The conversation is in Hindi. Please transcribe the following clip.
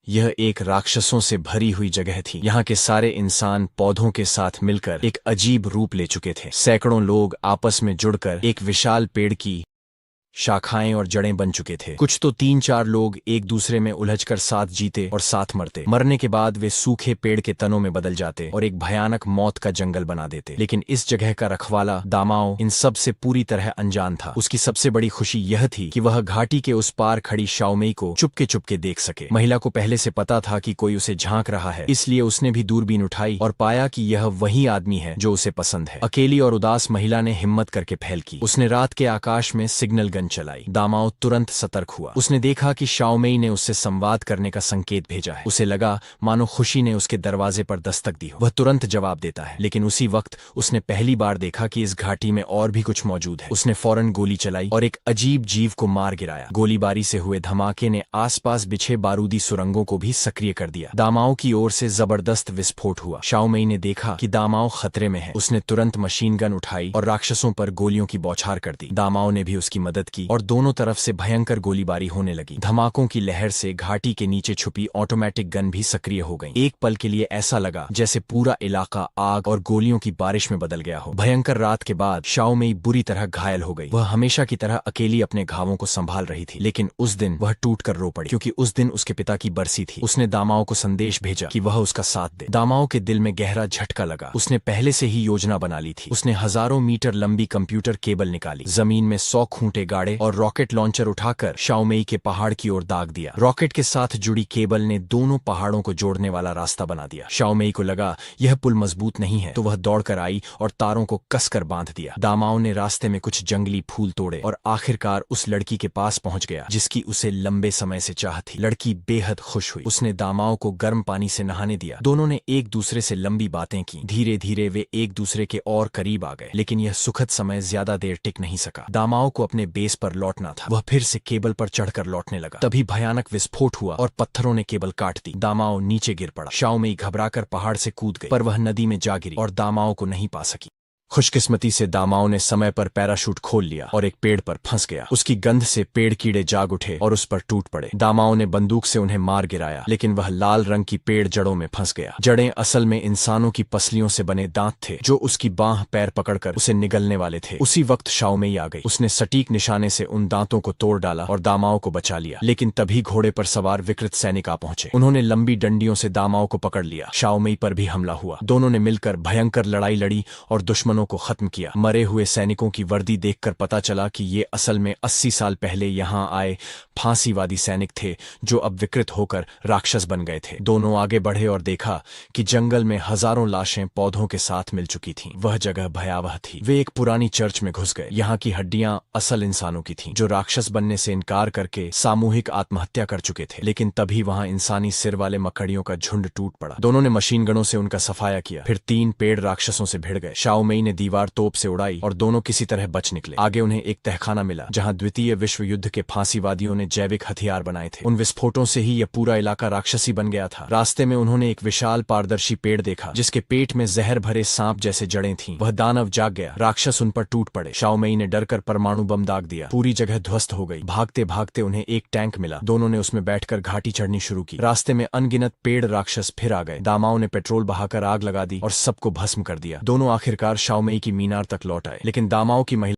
यह एक राक्षसों से भरी हुई जगह थी। यहाँ के सारे इंसान पौधों के साथ मिलकर एक अजीब रूप ले चुके थे। सैकड़ों लोग आपस में जुड़कर एक विशाल पेड़ की शाखाएं और जड़ें बन चुके थे। कुछ तो 3-4 लोग एक दूसरे में उलझकर साथ जीते और साथ मरते। मरने के बाद वे सूखे पेड़ के तनों में बदल जाते और एक भयानक मौत का जंगल बना देते। लेकिन इस जगह का रखवाला दामाओ इन सब से पूरी तरह अनजान था। उसकी सबसे बड़ी खुशी यह थी कि वह घाटी के उस पार खड़ी शाओमेई को चुपके चुपके देख सके। महिला को पहले से पता था कि कोई उसे झांक रहा है, इसलिए उसने भी दूरबीन उठाई और पाया कि यह वही आदमी है जो उसे पसंद है। अकेली और उदास महिला ने हिम्मत करके पहल की। उसने रात के आकाश में सिग्नल गन चलाई। दामाओ तुरंत सतर्क हुआ। उसने देखा कि शाओमेई ने उससे संवाद करने का संकेत भेजा है। उसे लगा मानो खुशी ने उसके दरवाजे पर दस्तक दी हो। वह तुरंत जवाब देता है, लेकिन उसी वक्त उसने पहली बार देखा कि इस घाटी में और भी कुछ मौजूद है। उसने फौरन गोली चलाई और एक अजीब जीव को मार गिराया। गोलीबारी से हुए धमाके ने आसपास बिछे बारूदी सुरंगों को भी सक्रिय कर दिया। दामाओ की ओर से जबरदस्त विस्फोट हुआ। शाओमेई ने देखा कि दामाओ खतरे में है। उसने तुरंत मशीन गन उठाई और राक्षसों पर गोलियों की बौछार कर दी। दामाओ ने भी उसकी मदद की और दोनों तरफ से भयंकर गोलीबारी होने लगी। धमाकों की लहर से घाटी के नीचे छुपी ऑटोमेटिक गन भी सक्रिय हो गई। एक पल के लिए ऐसा लगा जैसे पूरा इलाका आग और गोलियों की बारिश में बदल गया हो। भयंकर रात के बाद शाओमेई बुरी तरह घायल हो गई। वह हमेशा की तरह अकेली अपने घावों को संभाल रही थी, लेकिन उस दिन वह टूटकर रो पड़ी, क्योंकि उस दिन उसके पिता की बरसी थी। उसने दामाओ को संदेश भेजा कि वह उसका साथ दे। दामाओ के दिल में गहरा झटका लगा। उसने पहले से ही योजना बना ली थी। उसने हजारों मीटर लंबी कंप्यूटर केबल निकाली, जमीन में 100 खूंटे गाड़े और रॉकेट लॉन्चर उठाकर शाओमेई के पहाड़ की ओर दाग दिया। रॉकेट के साथ जुड़ी केबल ने दोनों पहाड़ों को जोड़ने वाला रास्ता बना दिया। शाओमेई को लगा यह पुल मजबूत नहीं है, तो वह दौड़कर आई और तारों को कसकर बांध दिया। दामाओ ने रास्ते में कुछ जंगली फूल तोड़े और आखिरकार उस लड़की के पास पहुंच गया जिसकी उसे लंबे समय से चाह थी। लड़की बेहद खुश हुई। उसने दामाओ को गर्म पानी से नहाने दिया। दोनों ने एक दूसरे से लंबी बातें की। धीरे धीरे वे एक दूसरे के और करीब आ गए, लेकिन यह सुखद समय ज्यादा देर टिक नहीं सका। दामाओ को अपने बेस पर लौटना था। वह फिर से केबल पर चढ़कर लौटने लगा। तभी भयानक विस्फोट हुआ और पत्थरों ने केबल काट दी। दामाओ नीचे गिर पड़ा। शाओमेई घबराकर पहाड़ से कूद गई, पर वह नदी में जा गिरी और दामाओ को नहीं पा सकी। खुशकिस्मती से दामाओ ने समय पर पैराशूट खोल लिया और एक पेड़ पर फंस गया। उसकी गंध से पेड़ कीड़े जाग उठे और उस पर टूट पड़े। दामाओ ने बंदूक से उन्हें मार गिराया, लेकिन वह लाल रंग की पेड़ जड़ों में फंस गया। जड़ें असल में इंसानों की पसलियों से बने दांत थे, जो उसकी बांह पैर पकड़कर उसे निगलने वाले थे। उसी वक्त शाओमेई आ गई। उसने सटीक निशाने से उन दांतों को तोड़ डाला और दामाओ को बचा लिया। लेकिन तभी घोड़े पर सवार विकृत सैनिक आ पहुंचे। उन्होंने लंबी डंडियों से दामाओ को पकड़ लिया। शाओमेई पर भी हमला हुआ। दोनों ने मिलकर भयंकर लड़ाई लड़ी और दुश्मनों को खत्म किया। मरे हुए सैनिकों की वर्दी देखकर पता चला कि ये असल में 80 साल पहले यहाँ आए फांसीवादी सैनिक थे, जो अब विकृत होकर राक्षस बन गए थे। दोनों आगे बढ़े और देखा कि जंगल में हजारों लाशें पौधों के साथ मिल चुकी थीं। वह जगह भयावह थी। वे एक पुरानी चर्च में घुस गए। यहाँ की हड्डियां असल इंसानों की थीं, जो राक्षस बनने से इनकार करके सामूहिक आत्महत्या कर चुके थे। लेकिन तभी वहां इंसानी सिर वाले मकड़ियों का झुंड टूट पड़ा। दोनों ने मशीन गनों से उनका सफाया किया। फिर 3 पेड़ राक्षसों से भिड़ गए। शाओमेई ने दीवार तोप से उड़ाई और दोनों किसी तरह बच निकले। आगे उन्हें एक तहखाना मिला, जहां द्वितीय विश्व युद्ध के फांसीवादियों ने जैविक हथियार बनाए थे। उन विस्फोटों से ही यह पूरा इलाका राक्षसी बन गया था। रास्ते में उन्होंने एक विशाल पारदर्शी पेड़ देखा, जिसके पेट में जहर भरे सांप जैसे जड़ें थीं। वह दानव जाग गया। राक्षस उन पर टूट पड़े। शाओमेई ने डरकर परमाणु बम दाग दिया। पूरी जगह ध्वस्त हो गई। भागते भागते उन्हें एक टैंक मिला। दोनों ने उसमें बैठकर घाटी चढ़नी शुरू की। रास्ते में अनगिनत पेड़ राक्षस फिर आ गए। दामाओ ने पेट्रोल बहाकर आग लगा दी और सबको भस्म कर दिया। दोनों आखिरकार शाओमेई की मीनार तक लौट आए, लेकिन दामाओ की महिला